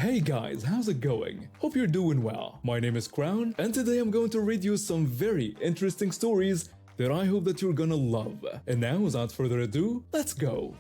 Hey guys, how's it going? Hope you're doing well. My name is Crown, and today I'm going to read you some very interesting stories that I hope that you're gonna love. And now, without further ado, let's go!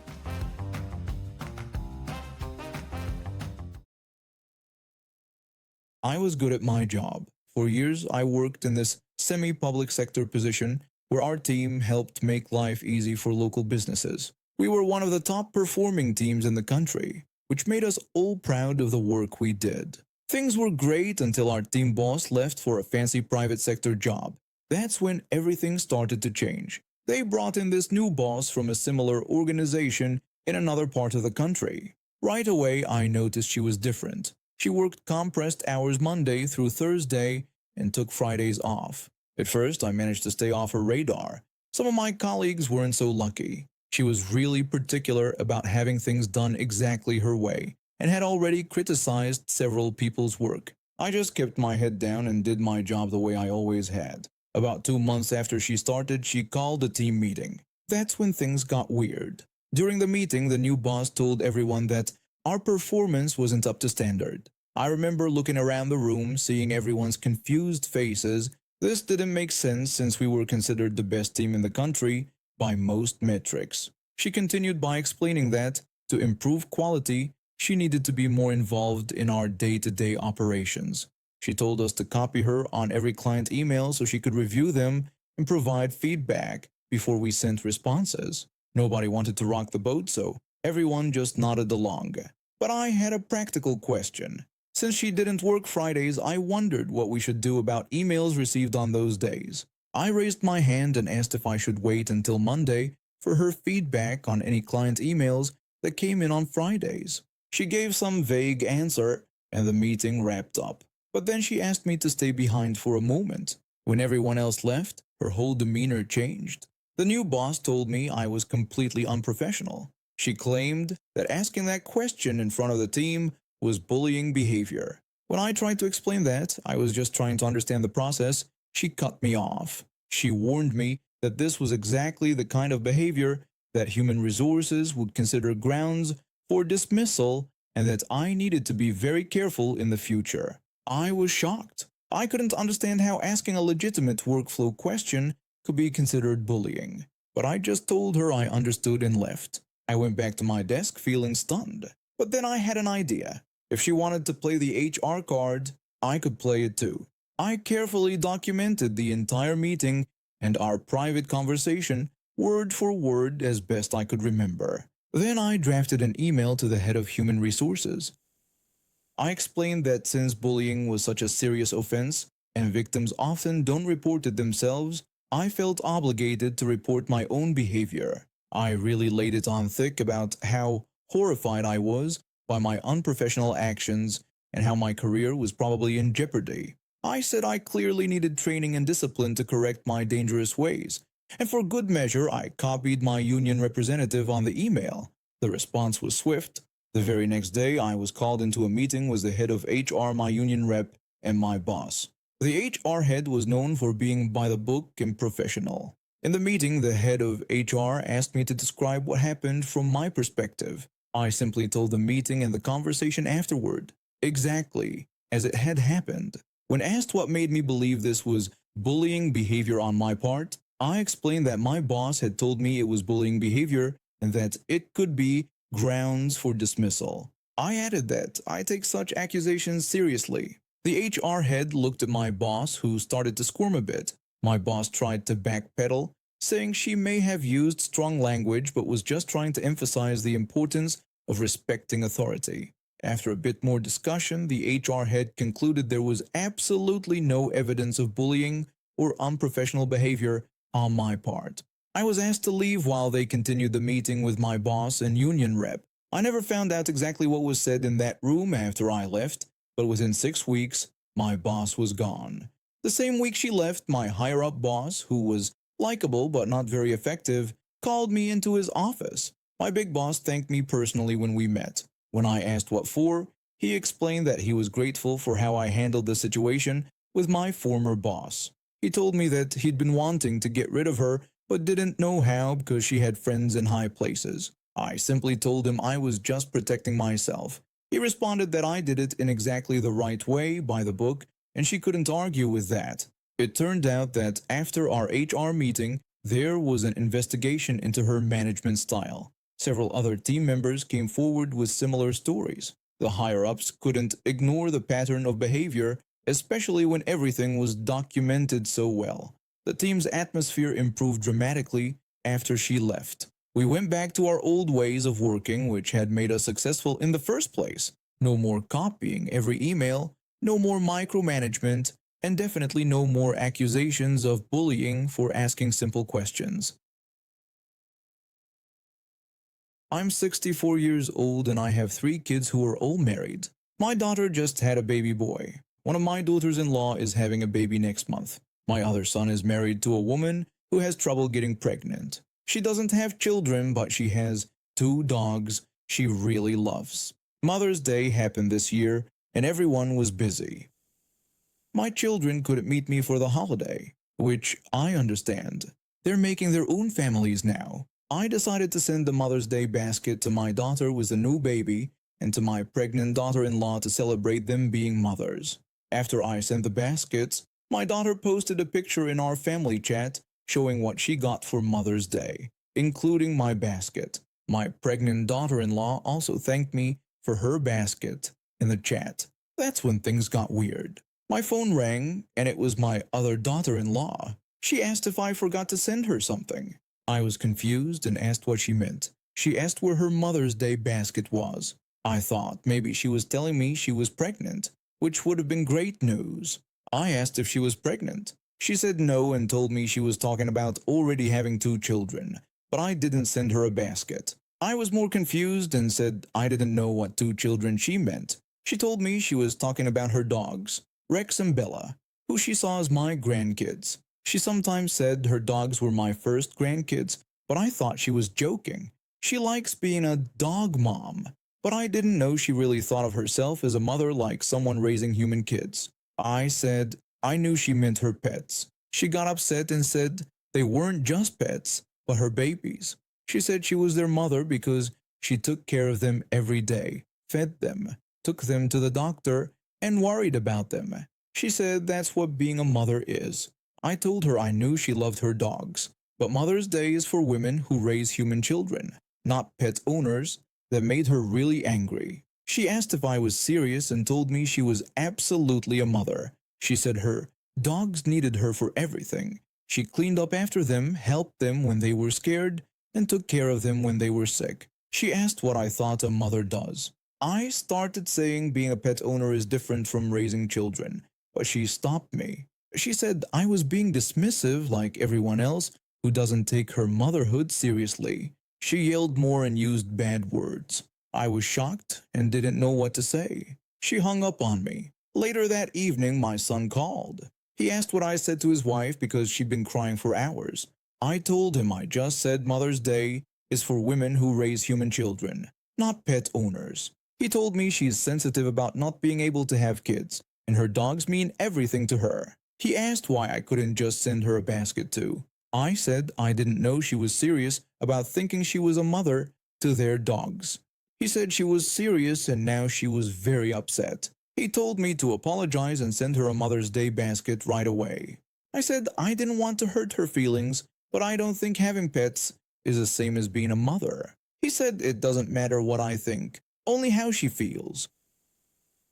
I was good at my job. For years, I worked in this semi-public sector position where our team helped make life easy for local businesses. We were one of the top performing teams in the country, which made us all proud of the work we did. Things were great until our team boss left for a fancy private sector job. That's when everything started to change. They brought in this new boss from a similar organization in another part of the country. Right away, I noticed she was different. She worked compressed hours Monday through Thursday and took Fridays off. At first, I managed to stay off her radar. Some of my colleagues weren't so lucky. She was really particular about having things done exactly her way and had already criticized several people's work. I just kept my head down and did my job the way I always had. About 2 months after she started, she called a team meeting. That's when things got weird. During the meeting, the new boss told everyone that our performance wasn't up to standard. I remember looking around the room, seeing everyone's confused faces. This didn't make sense since we were considered the best team in the country by most metrics. She continued by explaining that, to improve quality, she needed to be more involved in our day-to-day operations. She told us to copy her on every client email so she could review them and provide feedback before we sent responses. Nobody wanted to rock the boat, so everyone just nodded along. But I had a practical question. Since she didn't work Fridays, I wondered what we should do about emails received on those days. I raised my hand and asked if I should wait until Monday for her feedback on any client emails that came in on Fridays. She gave some vague answer, and the meeting wrapped up. But then she asked me to stay behind for a moment. When everyone else left, her whole demeanor changed. The new boss told me I was completely unprofessional. She claimed that asking that question in front of the team was bullying behavior. When I tried to explain that I was just trying to understand the process, she cut me off. She warned me that this was exactly the kind of behavior that human resources would consider grounds for dismissal and that I needed to be very careful in the future. I was shocked. I couldn't understand how asking a legitimate workflow question could be considered bullying. But I just told her I understood and left. I went back to my desk feeling stunned. But then I had an idea. If she wanted to play the HR card, I could play it too. I carefully documented the entire meeting and our private conversation, word for word as best I could remember. Then I drafted an email to the head of human resources. I explained that since bullying was such a serious offense and victims often don't report it themselves, I felt obligated to report my own behavior. I really laid it on thick about how horrified I was by my unprofessional actions and how my career was probably in jeopardy. I said I clearly needed training and discipline to correct my dangerous ways, and for good measure I copied my union representative on the email. The response was swift. The very next day I was called into a meeting with the head of HR, my union rep, and my boss. The HR head was known for being by the book and professional. In the meeting, the head of HR asked me to describe what happened from my perspective. I simply told the meeting and the conversation afterward, exactly as it had happened. When asked what made me believe this was bullying behavior on my part, I explained that my boss had told me it was bullying behavior and that it could be grounds for dismissal. I added that I take such accusations seriously. The HR head looked at my boss, who started to squirm a bit. My boss tried to backpedal, saying she may have used strong language but was just trying to emphasize the importance of respecting authority. After a bit more discussion, the HR head concluded there was absolutely no evidence of bullying or unprofessional behavior on my part. I was asked to leave while they continued the meeting with my boss and union rep. I never found out exactly what was said in that room after I left, but within 6 weeks, my boss was gone. The same week she left, my higher-up boss, who was likable but not very effective, called me into his office. My big boss thanked me personally when we met. When I asked what for, he explained that he was grateful for how I handled the situation with my former boss. He told me that he'd been wanting to get rid of her but didn't know how because she had friends in high places. I simply told him I was just protecting myself. He responded that I did it in exactly the right way by the book, and she couldn't argue with that. It turned out that after our HR meeting, there was an investigation into her management style. Several other team members came forward with similar stories. The higher-ups couldn't ignore the pattern of behavior, especially when everything was documented so well. The team's atmosphere improved dramatically after she left. We went back to our old ways of working, which had made us successful in the first place. No more copying every email, no more micromanagement, and definitely no more accusations of bullying for asking simple questions. I'm 64 years old and I have 3 kids who are all married. My daughter just had a baby boy. One of my daughters-in-law is having a baby next month. My other son is married to a woman who has trouble getting pregnant. She doesn't have children, but she has 2 dogs she really loves. Mother's Day happened this year and everyone was busy. My children couldn't meet me for the holiday, which I understand. They're making their own families now. I decided to send the Mother's Day basket to my daughter with a new baby and to my pregnant daughter-in-law to celebrate them being mothers. After I sent the baskets, my daughter posted a picture in our family chat showing what she got for Mother's Day, including my basket. My pregnant daughter-in-law also thanked me for her basket in the chat. That's when things got weird. My phone rang, and it was my other daughter-in-law. She asked if I forgot to send her something. I was confused and asked what she meant. She asked where her Mother's Day basket was. I thought maybe she was telling me she was pregnant, which would have been great news. I asked if she was pregnant. She said no and told me she was talking about already having 2 children, but I didn't send her a basket. I was more confused and said I didn't know what 2 children she meant. She told me she was talking about her dogs, Rex and Bella, who she saw as my grandkids. She sometimes said her dogs were my first grandkids, but I thought she was joking. She likes being a dog mom, but I didn't know she really thought of herself as a mother like someone raising human kids. I said I knew she meant her pets. She got upset and said they weren't just pets, but her babies. She said she was their mother because she took care of them every day, fed them, took them to the doctor, and worried about them. She said that's what being a mother is. I told her I knew she loved her dogs, but Mother's Day is for women who raise human children, not pet owners. That made her really angry. She asked if I was serious and told me she was absolutely a mother. She said her dogs needed her for everything. She cleaned up after them, helped them when they were scared, and took care of them when they were sick. She asked what I thought a mother does. I started saying being a pet owner is different from raising children, but she stopped me. She said I was being dismissive like everyone else who doesn't take her motherhood seriously. She yelled more and used bad words. I was shocked and didn't know what to say. She hung up on me. Later that evening, my son called. He asked what I said to his wife because she'd been crying for hours. I told him I just said Mother's Day is for women who raise human children, not pet owners. He told me she's sensitive about not being able to have kids, and her dogs mean everything to her. He asked why I couldn't just send her a basket too. I said I didn't know she was serious about thinking she was a mother to their dogs. He said she was serious and now she was very upset. He told me to apologize and send her a Mother's Day basket right away. I said I didn't want to hurt her feelings, but I don't think having pets is the same as being a mother. He said it doesn't matter what I think, only how she feels.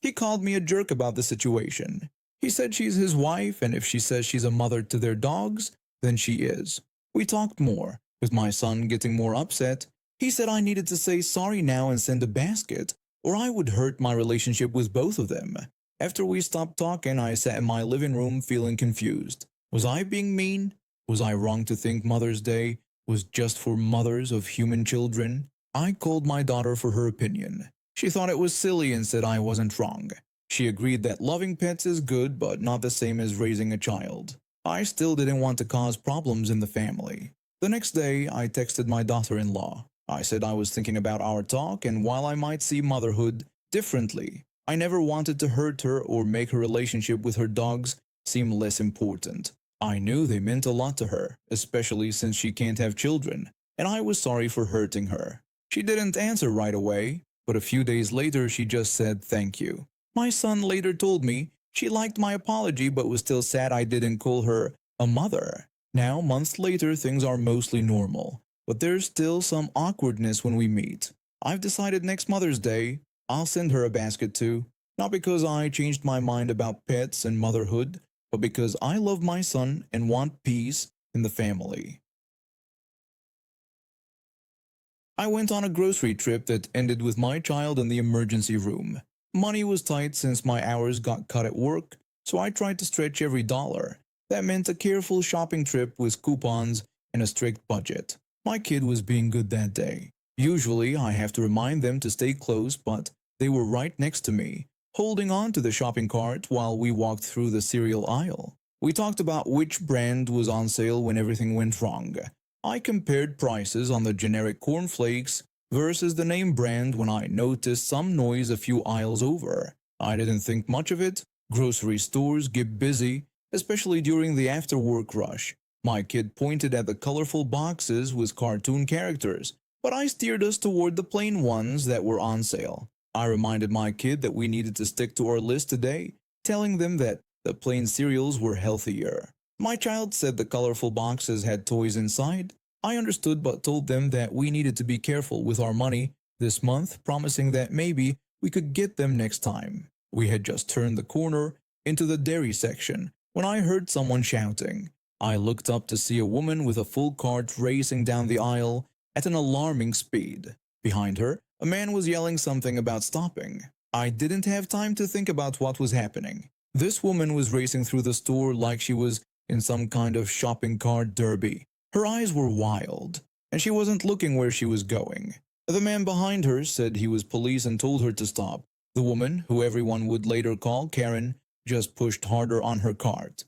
He called me a jerk about the situation. He said she's his wife, and if she says she's a mother to their dogs, then she is. We talked more, with my son getting more upset. He said I needed to say sorry now and send a basket, or I would hurt my relationship with both of them. After we stopped talking, I sat in my living room feeling confused. Was I being mean? Was I wrong to think Mother's Day was just for mothers of human children? I called my daughter for her opinion. She thought it was silly and said I wasn't wrong. She agreed that loving pets is good but not the same as raising a child. I still didn't want to cause problems in the family. The next day, I texted my daughter-in-law. I said I was thinking about our talk and while I might see motherhood differently, I never wanted to hurt her or make her relationship with her dogs seem less important. I knew they meant a lot to her, especially since she can't have children, and I was sorry for hurting her. She didn't answer right away. but a few days later she just said thank you. My son later told me she liked my apology but was still sad I didn't call her a mother. Now, months later, things are mostly normal, but there's still some awkwardness when we meet. I've decided next Mother's Day, I'll send her a basket too, not because I changed my mind about pets and motherhood, but because I love my son and want peace in the family. I went on a grocery trip that ended with my child in the emergency room. Money was tight since my hours got cut at work, so I tried to stretch every dollar. That meant a careful shopping trip with coupons and a strict budget. My kid was being good that day. Usually, I have to remind them to stay close, but they were right next to me, holding on to the shopping cart while we walked through the cereal aisle. We talked about which brand was on sale when everything went wrong. I compared prices on the generic cornflakes versus the name brand when I noticed some noise a few aisles over. I didn't think much of it. Grocery stores get busy, especially during the after-work rush. My kid pointed at the colorful boxes with cartoon characters, but I steered us toward the plain ones that were on sale. I reminded my kid that we needed to stick to our list today, telling them that the plain cereals were healthier. My child said the colorful boxes had toys inside. I understood but told them that we needed to be careful with our money this month, promising that maybe we could get them next time. We had just turned the corner into the dairy section when I heard someone shouting. I looked up to see a woman with a full cart racing down the aisle at an alarming speed. Behind her, a man was yelling something about stopping. I didn't have time to think about what was happening. This woman was racing through the store like she was in some kind of shopping cart derby. Her eyes were wild, and she wasn't looking where she was going. The man behind her said he was police and told her to stop. The woman, who everyone would later call Karen, just pushed harder on her cart.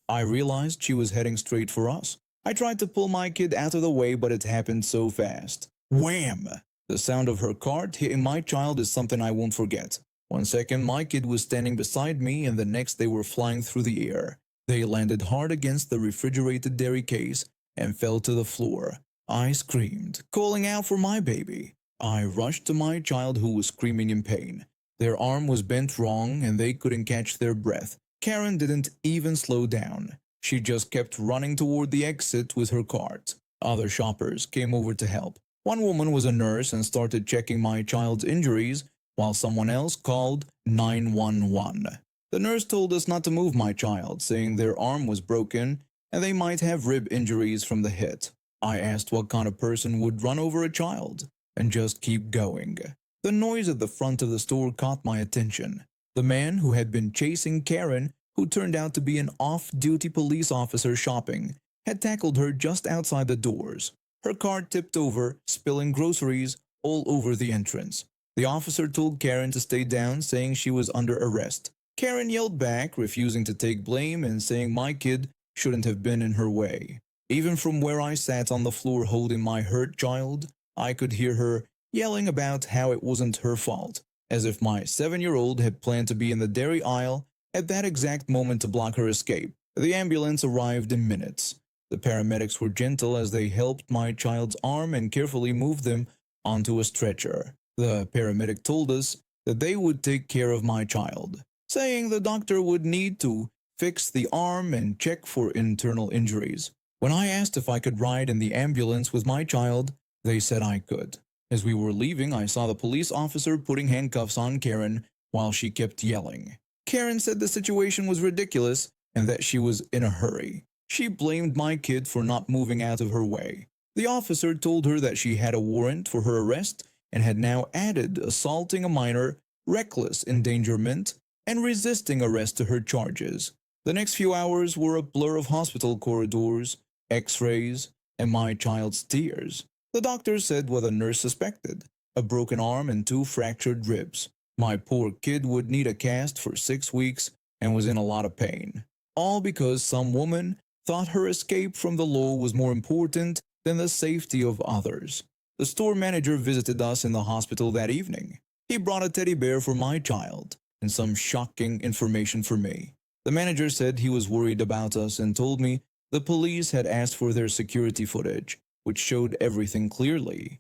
I realized she was heading straight for us. I tried to pull my kid out of the way, but it happened so fast. Wham! The sound of her cart hitting my child is something I won't forget. 1 second, my kid was standing beside me, and the next they were flying through the air. They landed hard against the refrigerated dairy case and fell to the floor. I screamed, calling out for my baby. I rushed to my child who was screaming in pain. Their arm was bent wrong and they couldn't catch their breath. Karen didn't even slow down. She just kept running toward the exit with her cart. Other shoppers came over to help. One woman was a nurse and started checking my child's injuries, while someone else called 911. The nurse told us not to move my child, saying their arm was broken and they might have rib injuries from the hit. I asked what kind of person would run over a child and just keep going. The noise at the front of the store caught my attention. The man who had been chasing Karen, who turned out to be an off-duty police officer shopping, had tackled her just outside the doors. Her cart tipped over, spilling groceries all over the entrance. The officer told Karen to stay down, saying she was under arrest. Karen yelled back, refusing to take blame and saying my kid shouldn't have been in her way. Even from where I sat on the floor holding my hurt child, I could hear her yelling about how it wasn't her fault, as if my 7-year-old had planned to be in the dairy aisle at that exact moment to block her escape. The ambulance arrived in minutes. The paramedics were gentle as they helped my child's arm and carefully moved them onto a stretcher. The paramedic told us that they would take care of my child, saying the doctor would need to fix the arm and check for internal injuries. When I asked if I could ride in the ambulance with my child, they said I could. As we were leaving, I saw the police officer putting handcuffs on Karen while she kept yelling. Karen said the situation was ridiculous and that she was in a hurry. She blamed my kid for not moving out of her way. The officer told her that she had a warrant for her arrest and had now added assaulting a minor, reckless endangerment, and resisting arrest to her charges. The next few hours were a blur of hospital corridors, x-rays, and my child's tears. The doctor said what the nurse suspected: a broken arm and 2 fractured ribs. My poor kid would need a cast for 6 weeks and was in a lot of pain. All because some woman thought her escape from the law was more important than the safety of others. The store manager visited us in the hospital that evening. He brought a teddy bear for my child and some shocking information for me. The manager said he was worried about us and told me the police had asked for their security footage, which showed everything clearly.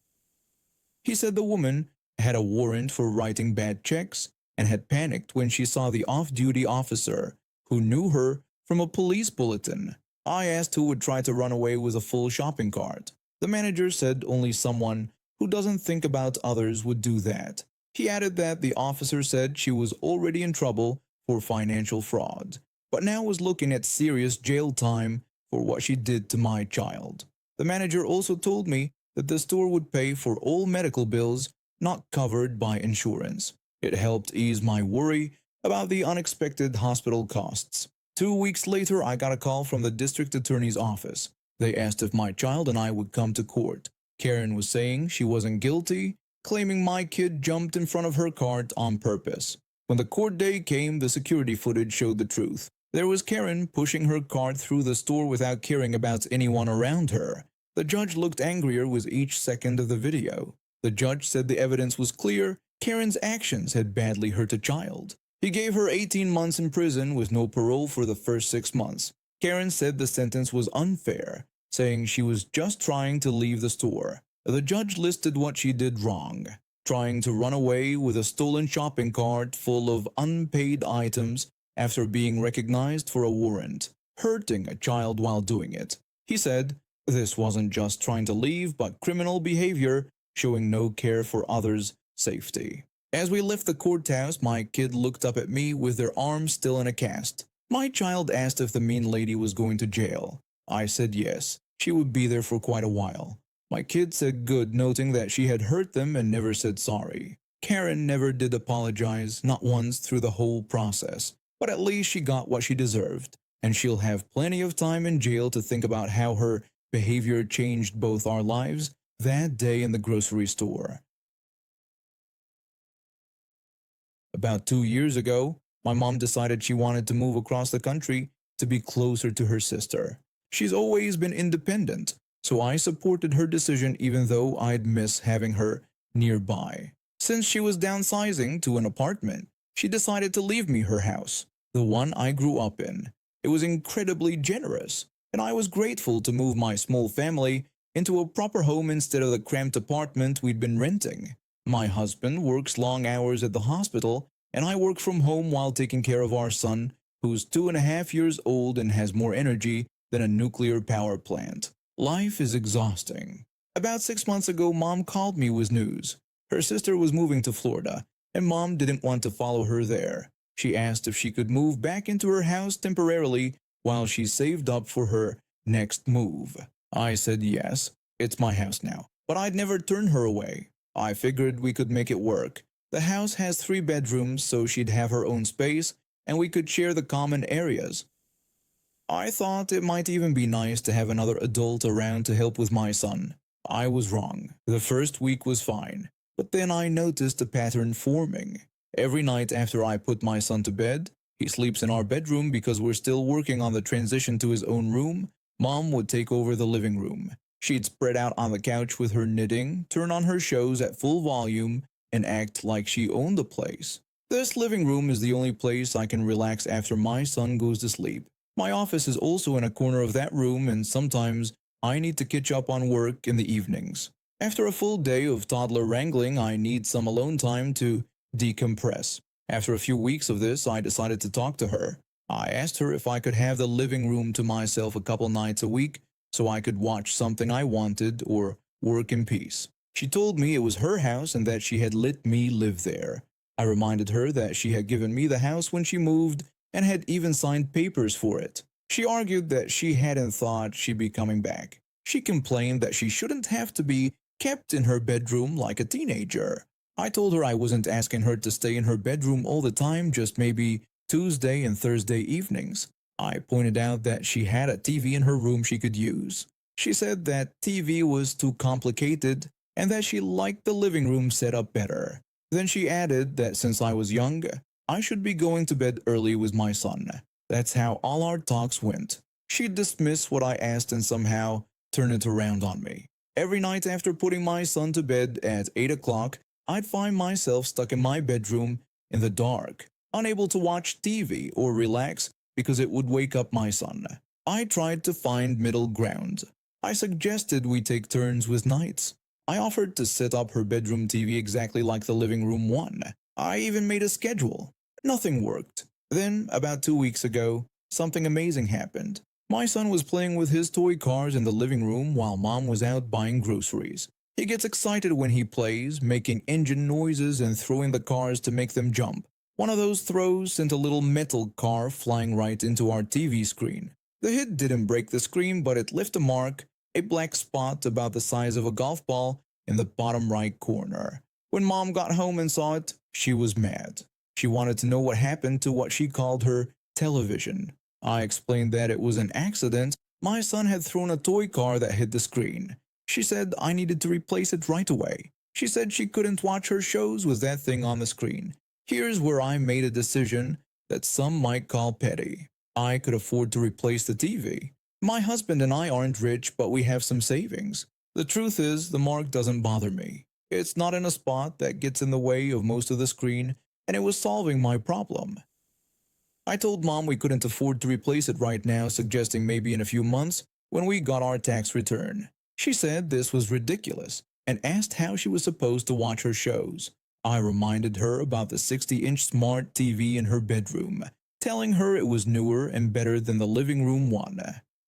He said the woman had a warrant for writing bad checks, and had panicked when she saw the off-duty officer who knew her from a police bulletin. I asked who would try to run away with a full shopping cart. The manager said only someone who doesn't think about others would do that. He added that the officer said she was already in trouble for financial fraud, but now was looking at serious jail time for what she did to my child. The manager also told me that the store would pay for all medical bills not covered by insurance. It helped ease my worry about the unexpected hospital costs. 2 weeks later, I got a call from the district attorney's office. They asked if my child and I would come to court. Karen was saying she wasn't guilty, claiming my kid jumped in front of her cart on purpose. When the court day came, the security footage showed the truth. There was Karen pushing her cart through the store without caring about anyone around her. The judge looked angrier with each second of the video. The judge said the evidence was clear. Karen's actions had badly hurt a child. He gave her 18 months in prison with no parole for the first 6 months. Karen said the sentence was unfair, saying she was just trying to leave the store. The judge listed what she did wrong: trying to run away with a stolen shopping cart full of unpaid items after being recognized for a warrant, hurting a child while doing it. He said this wasn't just trying to leave, but criminal behavior, showing no care for others' safety. As we left the courthouse, my kid looked up at me with their arms still in a cast. My child asked if the mean lady was going to jail. I said yes, she would be there for quite a while. My kid said good, noting that she had hurt them and never said sorry. Karen never did apologize, not once through the whole process, but at least she got what she deserved, and she'll have plenty of time in jail to think about how her behavior changed both our lives that day in the grocery store. About 2 years ago, my mom decided she wanted to move across the country to be closer to her sister. She's always been independent, so I supported her decision even though I'd miss having her nearby. Since she was downsizing to an apartment, she decided to leave me her house, the one I grew up in. It was incredibly generous, and I was grateful to move my small family into a proper home instead of the cramped apartment we'd been renting. My husband works long hours at the hospital, and I work from home while taking care of our son, who's 2.5 years old and has more energy than a nuclear power plant. Life is exhausting. About 6 months ago, Mom called me with news. Her sister was moving to Florida, and Mom didn't want to follow her there. She asked if she could move back into her house temporarily while she saved up for her next move. I said yes, it's my house now, but I'd never turn her away. I figured we could make it work. The house has 3 bedrooms, so she'd have her own space, and we could share the common areas. I thought it might even be nice to have another adult around to help with my son. I was wrong. The first week was fine, but then I noticed a pattern forming. Every night after I put my son to bed, he sleeps in our bedroom because we're still working on the transition to his own room. Mom would take over the living room. She'd spread out on the couch with her knitting, turn on her shows at full volume, and act like she owned the place. This living room is the only place I can relax after my son goes to sleep. My office is also in a corner of that room, and sometimes I need to catch up on work in the evenings. After a full day of toddler wrangling, I need some alone time to decompress. After a few weeks of this, I decided to talk to her. I asked her if I could have the living room to myself a couple nights a week so I could watch something I wanted or work in peace. She told me it was her house and that she had let me live there. I reminded her that she had given me the house when she moved and had even signed papers for it. She argued that she hadn't thought she'd be coming back. She complained that she shouldn't have to be kept in her bedroom like a teenager. I told her I wasn't asking her to stay in her bedroom all the time, just maybe Tuesday and Thursday evenings. I pointed out that she had a TV in her room she could use. She said that TV was too complicated and that she liked the living room setup better. Then she added that since I was young, I should be going to bed early with my son. That's how all our talks went. She'd dismiss what I asked and somehow turn it around on me. Every night after putting my son to bed at 8 o'clock, I'd find myself stuck in my bedroom in the dark, unable to watch TV or relax because it would wake up my son. I tried to find middle ground. I suggested we take turns with nights. I offered to set up her bedroom TV exactly like the living room one. I even made a schedule. Nothing worked. Then, about 2 weeks ago, something amazing happened. My son was playing with his toy cars in the living room while mom was out buying groceries. He gets excited when he plays, making engine noises and throwing the cars to make them jump. One of those throws sent a little metal car flying right into our TV screen. The hit didn't break the screen, but it left a mark, a black spot about the size of a golf ball in the bottom right corner. When mom got home and saw it, she was mad. She wanted to know what happened to what she called her television. I explained that it was an accident. My son had thrown a toy car that hit the screen. She said I needed to replace it right away. She said she couldn't watch her shows with that thing on the screen. Here's where I made a decision that some might call petty. I could afford to replace the TV. My husband and I aren't rich, but we have some savings. The truth is, the mark doesn't bother me. It's not in a spot that gets in the way of most of the screen, and it was solving my problem. I told mom we couldn't afford to replace it right now, suggesting maybe in a few months when we got our tax return. She said this was ridiculous and asked how she was supposed to watch her shows. I reminded her about the 60-inch smart TV in her bedroom, telling her it was newer and better than the living room one.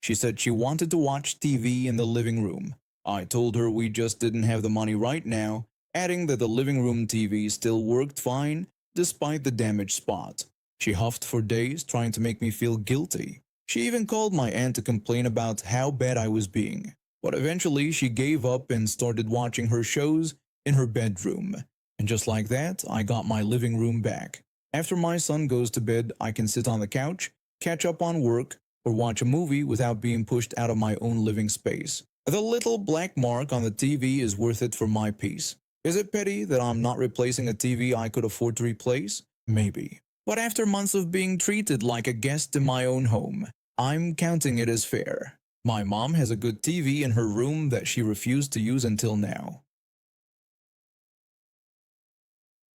She said she wanted to watch TV in the living room. I told her we just didn't have the money right now, adding that the living room TV still worked fine despite the damaged spot. She huffed for days, trying to make me feel guilty. She even called my aunt to complain about how bad I was being. But eventually she gave up and started watching her shows in her bedroom. And just like that, I got my living room back. After my son goes to bed, I can sit on the couch, catch up on work, or watch a movie without being pushed out of my own living space. The little black mark on the TV is worth it for my peace. Is it petty that I'm not replacing a TV I could afford to replace? Maybe. But after months of being treated like a guest in my own home, I'm counting it as fair. My mom has a good TV in her room that she refused to use until now.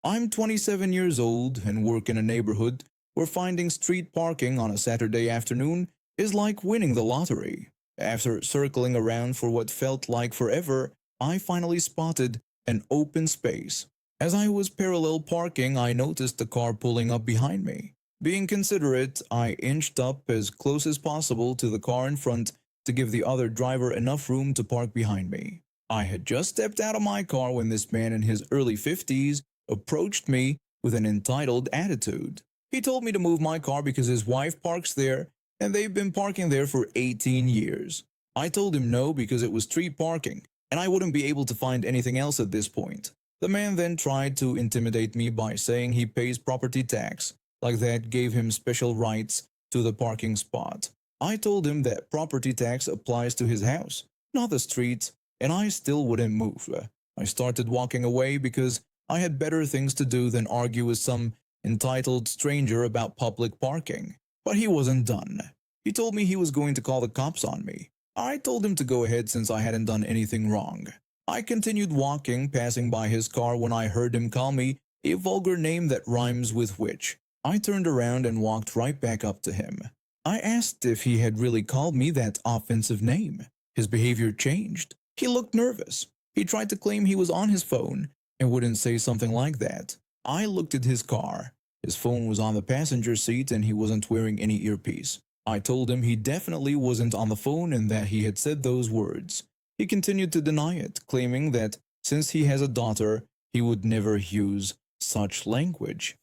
I'm 27 years old and work in a neighborhood where finding street parking on a Saturday afternoon is like winning the lottery. After circling around for what felt like forever, I finally spotted an open space. As I was parallel parking, I noticed a car pulling up behind me. Being considerate, I inched up as close as possible to the car in front to give the other driver enough room to park behind me. I had just stepped out of my car when this man in his early 50s approached me with an entitled attitude. He told me to move my car because his wife parks there and they've been parking there for 18 years. I told him no because it was street parking and I wouldn't be able to find anything else at this point. The man then tried to intimidate me by saying he pays property tax, like that gave him special rights to the parking spot. I told him that property tax applies to his house, not the street, and I still wouldn't move. I started walking away because I had better things to do than argue with some entitled stranger about public parking. But he wasn't done. He told me he was going to call the cops on me. I told him to go ahead since I hadn't done anything wrong. I continued walking, passing by his car when I heard him call me a vulgar name that rhymes with witch. I turned around and walked right back up to him. I asked if he had really called me that offensive name. His behavior changed. He looked nervous. He tried to claim he was on his phone and wouldn't say something like that. I looked at his car. His phone was on the passenger seat and he wasn't wearing any earpiece. I told him he definitely wasn't on the phone and that he had said those words. He continued to deny it, claiming that since he has a daughter, he would never use such language.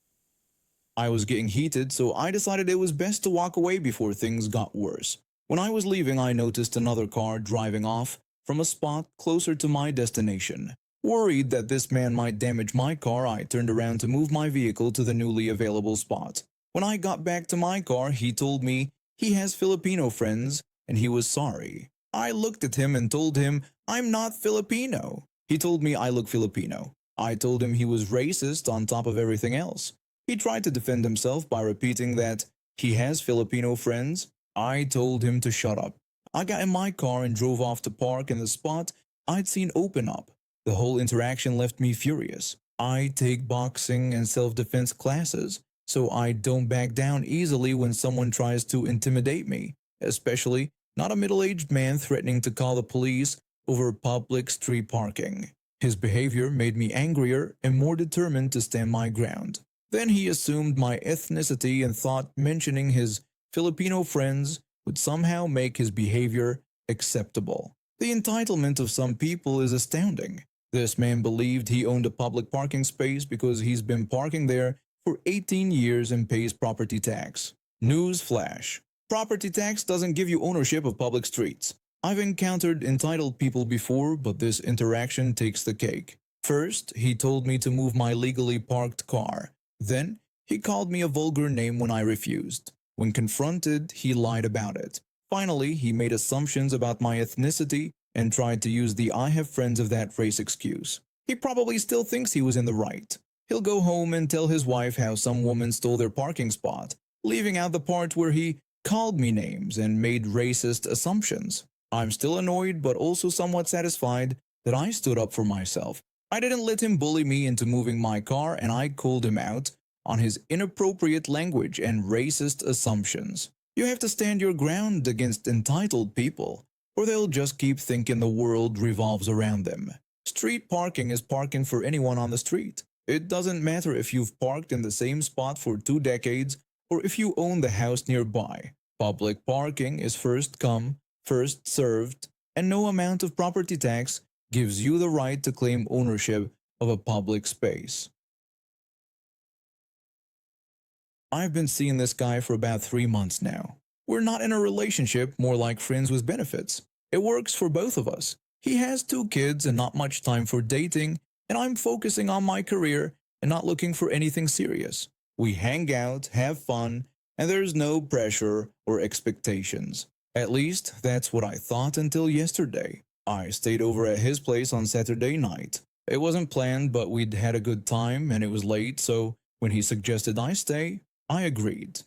I was getting heated, so I decided it was best to walk away before things got worse. When I was leaving, I noticed another car driving off from a spot closer to my destination. Worried that this man might damage my car, I turned around to move my vehicle to the newly available spot. When I got back to my car, he told me he has Filipino friends and he was sorry. I looked at him and told him I'm not Filipino. He told me I look Filipino. I told him he was racist on top of everything else. He tried to defend himself by repeating that he has Filipino friends. I told him to shut up. I got in my car and drove off to park in the spot I'd seen open up. The whole interaction left me furious. I take boxing and self-defense classes, so I don't back down easily when someone tries to intimidate me, especially not a middle-aged man threatening to call the police over public street parking. His behavior made me angrier and more determined to stand my ground. Then he assumed my ethnicity and thought mentioning his Filipino friends would somehow make his behavior acceptable. The entitlement of some people is astounding. This man believed he owned a public parking space because he's been parking there for 18 years and pays property tax. News flash. Property tax doesn't give you ownership of public streets. I've encountered entitled people before, but this interaction takes the cake. First, he told me to move my legally parked car. Then, he called me a vulgar name when I refused. When confronted, he lied about it. Finally, he made assumptions about my ethnicity and tried to use the "I have friends of that race" excuse. He probably still thinks he was in the right. He'll go home and tell his wife how some woman stole their parking spot, leaving out the part where he called me names and made racist assumptions. I'm still annoyed but also somewhat satisfied that I stood up for myself. I didn't let him bully me into moving my car, and I called him out on his inappropriate language and racist assumptions. You have to stand your ground against entitled people, or they'll just keep thinking the world revolves around them. Street parking is parking for anyone on the street. It doesn't matter if you've parked in the same spot for 2 decades or if you own the house nearby. Public parking is first come, first served, and no amount of property tax gives you the right to claim ownership of a public space. I've been seeing this guy for about 3 months now. We're not in a relationship, more like friends with benefits. It works for both of us. He has 2 kids and not much time for dating, and I'm focusing on my career and not looking for anything serious. We hang out, have fun, and there's no pressure or expectations. At least, that's what I thought until yesterday. I stayed over at his place on Saturday night. It wasn't planned, but we'd had a good time and it was late, so when he suggested I stay, I agreed.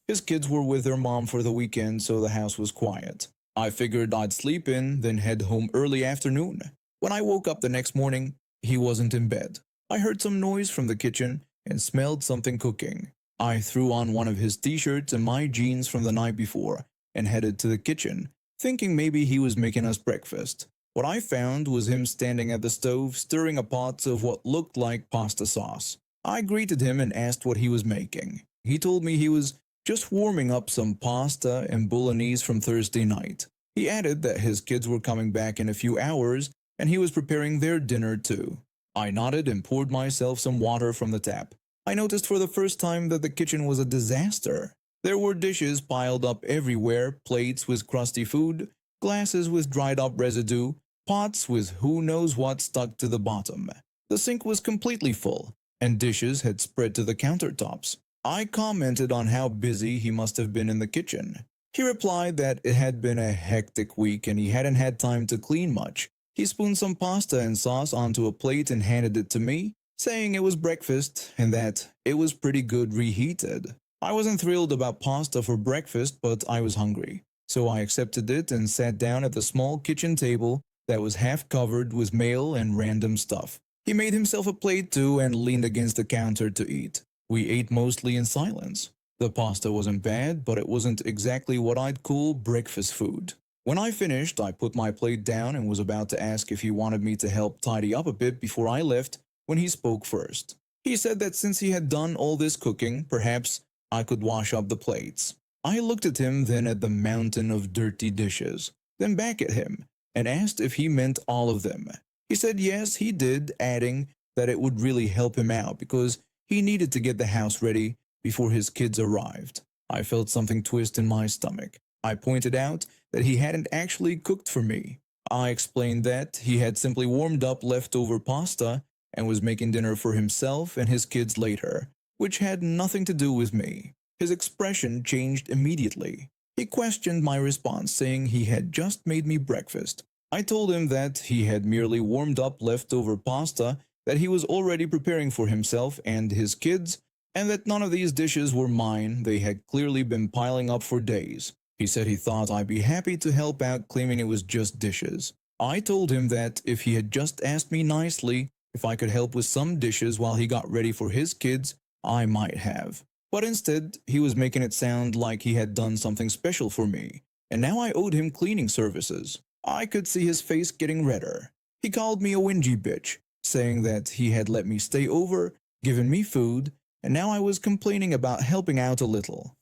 His kids were with their mom for the weekend, so the house was quiet. I figured I'd sleep in, then head home early afternoon. When I woke up the next morning, he wasn't in bed. I heard some noise from the kitchen and smelled something cooking. I threw on one of his t-shirts and my jeans from the night before and headed to the kitchen, thinking maybe he was making us breakfast. What I found was him standing at the stove stirring a pot of what looked like pasta sauce. I greeted him and asked what he was making. He told me he was just warming up some pasta and bolognese from Thursday night. He added that his kids were coming back in a few hours and he was preparing their dinner too. I nodded and poured myself some water from the tap. I noticed for the first time that the kitchen was a disaster. There were dishes piled up everywhere, plates with crusty food, glasses with dried up residue, pots with who knows what stuck to the bottom. The sink was completely full, and dishes had spread to the countertops. I commented on how busy he must have been in the kitchen. He replied that it had been a hectic week and he hadn't had time to clean much. He spooned some pasta and sauce onto a plate and handed it to me, saying it was breakfast and that it was pretty good reheated. I wasn't thrilled about pasta for breakfast, but I was hungry. So I accepted it and sat down at the small kitchen table that was half covered with mail and random stuff. He made himself a plate too and leaned against the counter to eat. We ate mostly in silence. The pasta wasn't bad, but it wasn't exactly what I'd call breakfast food. When I finished, I put my plate down and was about to ask if he wanted me to help tidy up a bit before I left when he spoke first. He said that since he had done all this cooking, perhaps I could wash up the plates. I looked at him, then at the mountain of dirty dishes, then back at him, and asked if he meant all of them. He said yes, he did, adding that it would really help him out because he needed to get the house ready before his kids arrived. I felt something twist in my stomach. I pointed out that he hadn't actually cooked for me. I explained that he had simply warmed up leftover pasta and was making dinner for himself and his kids later, which had nothing to do with me. His expression changed immediately. He questioned my response, saying he had just made me breakfast. I told him that he had merely warmed up leftover pasta that he was already preparing for himself and his kids, and that none of these dishes were mine. They had clearly been piling up for days. He said he thought I'd be happy to help out, claiming it was just dishes. I told him that if he had just asked me nicely if I could help with some dishes while he got ready for his kids, I might have. But instead, he was making it sound like he had done something special for me, and now I owed him cleaning services. I could see his face getting redder. He called me a whingy bitch, saying that he had let me stay over, given me food, and now I was complaining about helping out a little.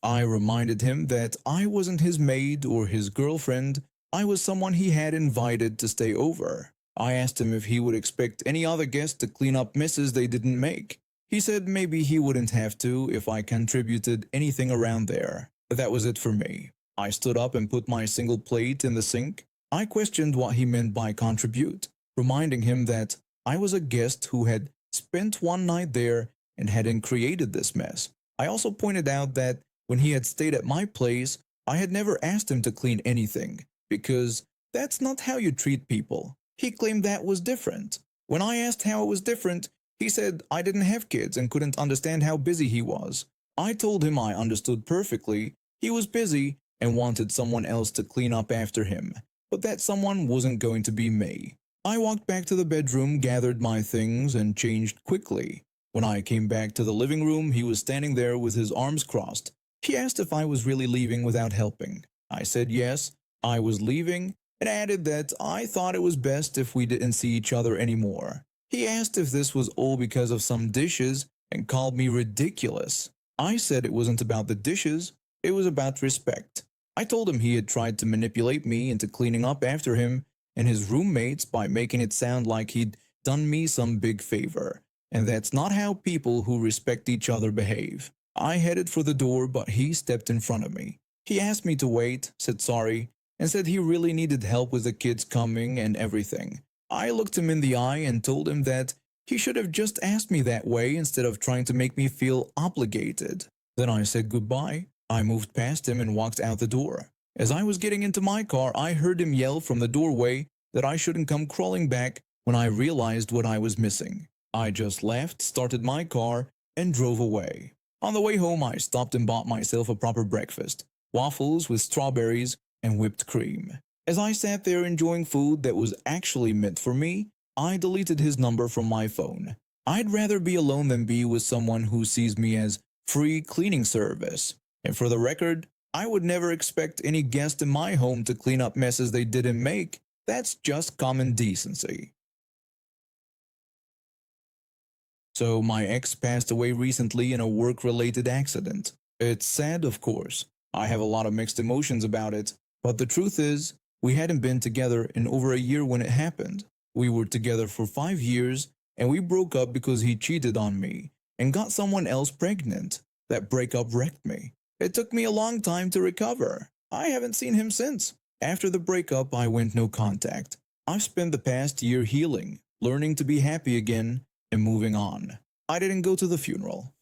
I reminded him that I wasn't his maid or his girlfriend, I was someone he had invited to stay over. I asked him if he would expect any other guest to clean up messes they didn't make. He said maybe he wouldn't have to if I contributed anything around there. That was it for me. I stood up and put my single plate in the sink. I questioned what he meant by contribute, reminding him that I was a guest who had spent one night there and hadn't created this mess. I also pointed out that when he had stayed at my place, I had never asked him to clean anything, because that's not how you treat people. He claimed that was different. When I asked how it was different, he said I didn't have kids and couldn't understand how busy he was. I told him I understood perfectly. He was busy and wanted someone else to clean up after him, but that someone wasn't going to be me. I walked back to the bedroom, gathered my things, and changed quickly. When I came back to the living room, he was standing there with his arms crossed. He asked if I was really leaving without helping. I said yes, I was leaving, and added that I thought it was best if we didn't see each other anymore. He asked if this was all because of some dishes and called me ridiculous. I said it wasn't about the dishes, it was about respect. I told him he had tried to manipulate me into cleaning up after him and his roommates by making it sound like he'd done me some big favor, and that's not how people who respect each other behave. I headed for the door, but he stepped in front of me. He asked me to wait, said sorry, and said he really needed help with the kids coming and everything. I looked him in the eye and told him that he should have just asked me that way instead of trying to make me feel obligated. Then I said goodbye. I moved past him and walked out the door. As I was getting into my car, I heard him yell from the doorway that I shouldn't come crawling back when I realized what I was missing. I just laughed, started my car, and drove away. On the way home, I stopped and bought myself a proper breakfast, waffles with strawberries and whipped cream. As I sat there enjoying food that was actually meant for me, I deleted his number from my phone. I'd rather be alone than be with someone who sees me as free cleaning service. And for the record, I would never expect any guest in my home to clean up messes they didn't make. That's just common decency. So my ex passed away recently in a work-related accident. It's sad, of course. I have a lot of mixed emotions about it, but the truth is, we hadn't been together in over a year when it happened. We were together for 5 years, and we broke up because he cheated on me and got someone else pregnant. That breakup wrecked me. It took me a long time to recover. I haven't seen him since. After the breakup, I went no contact. I've spent the past year healing, learning to be happy again, and moving on. I didn't go to the funeral.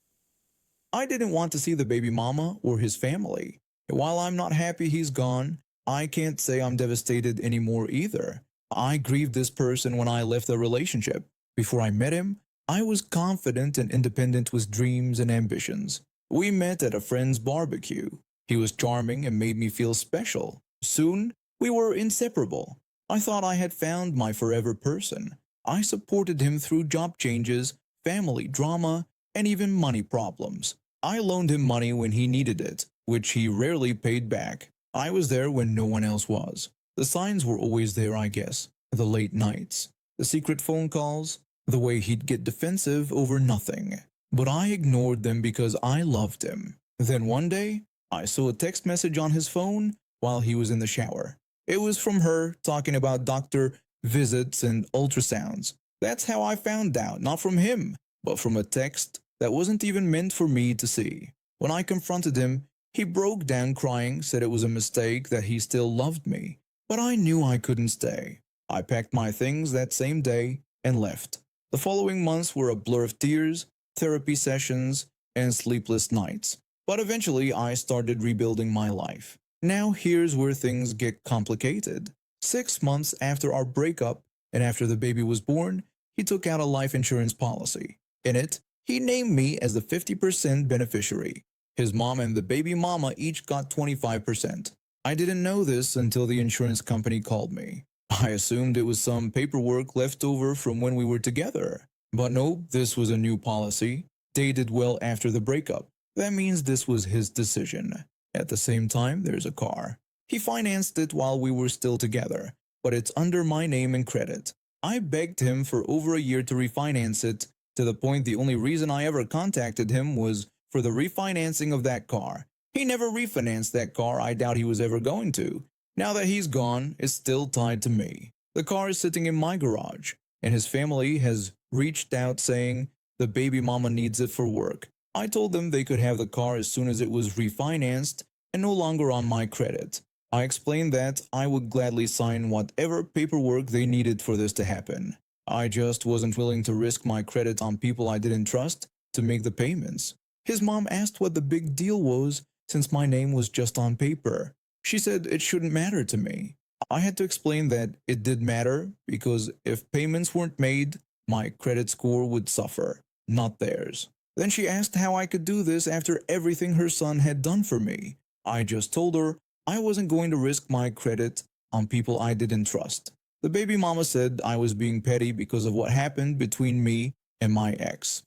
I didn't want to see the baby mama or his family. And while I'm not happy he's gone, I can't say I'm devastated anymore either. I grieved this person when I left the relationship. Before I met him, I was confident and independent with dreams and ambitions. We met at a friend's barbecue. He was charming and made me feel special. Soon, we were inseparable. I thought I had found my forever person. I supported him through job changes, family drama, and even money problems. I loaned him money when he needed it, which he rarely paid back. I was there when no one else was. The signs were always there, I guess. The late nights, the secret phone calls, the way he'd get defensive over nothing. But I ignored them because I loved him. Then one day, I saw a text message on his phone while he was in the shower. It was from her talking about doctor visits and ultrasounds. That's how I found out, not from him, but from a text that wasn't even meant for me to see. When I confronted him, he broke down crying, said it was a mistake, that he still loved me. But I knew I couldn't stay. I packed my things that same day and left. The following months were a blur of tears, therapy sessions, and sleepless nights. But eventually I started rebuilding my life. Now here's where things get complicated. 6 months after our breakup and after the baby was born, he took out a life insurance policy. In it, he named me as the 50% beneficiary. His mom and the baby mama each got 25%. I didn't know this until the insurance company called me. I assumed it was some paperwork left over from when we were together. But no, this was a new policy, dated well after the breakup. That means this was his decision. At the same time, there's a car. He financed it while we were still together, but it's under my name and credit. I begged him for over a year to refinance it, to the point the only reason I ever contacted him was for the refinancing of that car. He never refinanced that car. I doubt he was ever going to. Now that he's gone, it's still tied to me. The car is sitting in my garage, and his family has reached out saying the baby mama needs it for work. I told them they could have the car as soon as it was refinanced and no longer on my credit. I explained that I would gladly sign whatever paperwork they needed for this to happen. I just wasn't willing to risk my credit on people I didn't trust to make the payments. His mom asked what the big deal was since my name was just on paper. She said it shouldn't matter to me. I had to explain that it did matter because if payments weren't made, my credit score would suffer, not theirs. Then she asked how I could do this after everything her son had done for me. I just told her I wasn't going to risk my credit on people I didn't trust. The baby mama said I was being petty because of what happened between me and my ex.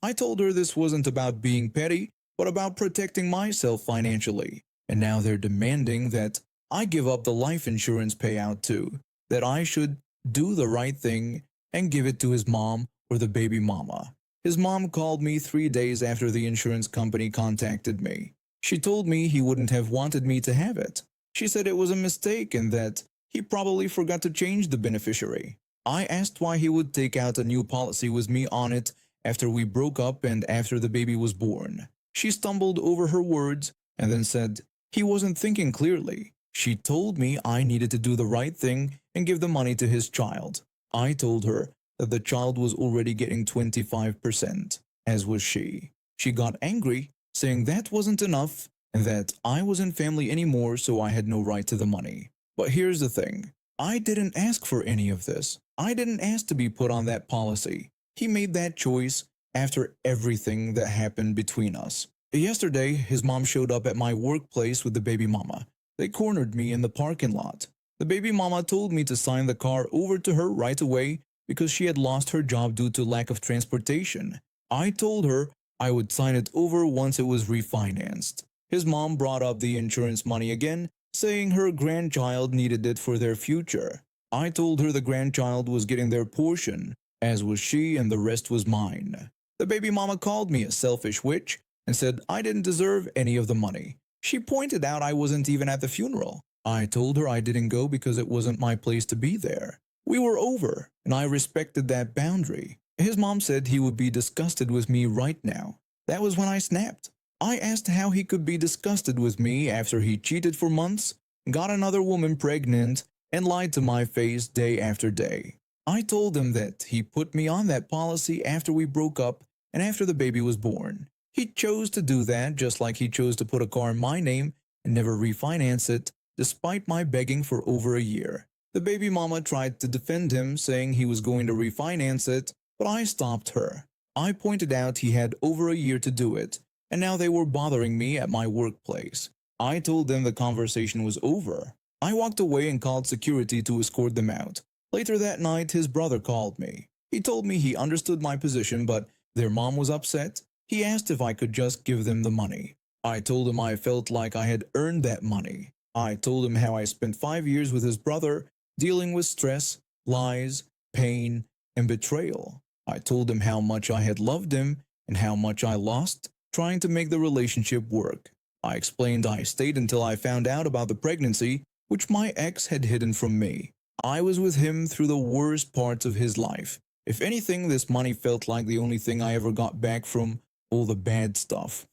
I told her this wasn't about being petty, but about protecting myself financially. And now they're demanding that I give up the life insurance payout too, that I should do the right thing and give it to his mom or the baby mama. His mom called me 3 days after the insurance company contacted me. She told me he wouldn't have wanted me to have it. She said it was a mistake and that he probably forgot to change the beneficiary. I asked why he would take out a new policy with me on it after we broke up and after the baby was born. She stumbled over her words and then said he wasn't thinking clearly. She told me I needed to do the right thing and give the money to his child. I told her that the child was already getting 25%, as was she. She got angry, saying that wasn't enough and that I wasn't family anymore, so I had no right to the money. But here's the thing. I didn't ask for any of this. I didn't ask to be put on that policy. He made that choice after everything that happened between us. Yesterday, his mom showed up at my workplace with the baby mama. They cornered me in the parking lot. The baby mama told me to sign the car over to her right away because she had lost her job due to lack of transportation. I told her I would sign it over once it was refinanced. His mom brought up the insurance money again, saying her grandchild needed it for their future. I told her the grandchild was getting their portion, as was she, and the rest was mine. The baby mama called me a selfish witch and said I didn't deserve any of the money. She pointed out I wasn't even at the funeral. I told her I didn't go because it wasn't my place to be there. We were over, and I respected that boundary. His mom said he would be disgusted with me right now. That was when I snapped. I asked how he could be disgusted with me after he cheated for months, got another woman pregnant, and lied to my face day after day. I told him that he put me on that policy after we broke up and after the baby was born. He chose to do that just like he chose to put a car in my name and never refinance it, despite my begging for over a year. The baby mama tried to defend him, saying he was going to refinance it, but I stopped her. I pointed out he had over a year to do it, and now they were bothering me at my workplace. I told them the conversation was over. I walked away and called security to escort them out. Later that night, his brother called me. He told me he understood my position, but their mom was upset. He asked if I could just give them the money. I told him I felt like I had earned that money. I told him how I spent 5 years with his brother, dealing with stress, lies, pain, and betrayal. I told him how much I had loved him and how much I lost trying to make the relationship work. I explained I stayed until I found out about the pregnancy, which my ex had hidden from me. I was with him through the worst parts of his life. If anything, this money felt like the only thing I ever got back from all the bad stuff.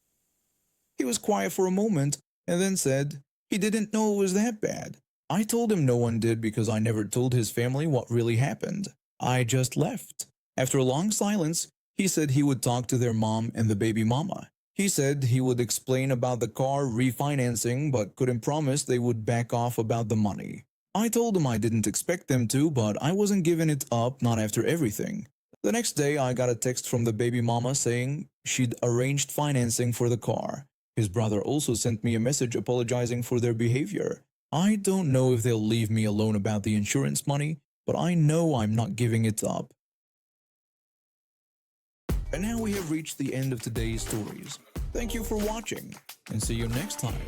He was quiet for a moment and then said he didn't know it was that bad. I told him no one did because I never told his family what really happened. I just left. After a long silence, he said he would talk to their mom and the baby mama. He said he would explain about the car refinancing but couldn't promise they would back off about the money. I told him I didn't expect them to, but I wasn't giving it up, not after everything. The next day, I got a text from the baby mama saying she'd arranged financing for the car. His brother also sent me a message apologizing for their behavior. I don't know if they'll leave me alone about the insurance money, but I know I'm not giving it up. And now we have reached the end of today's stories. Thank you for watching, and see you next time.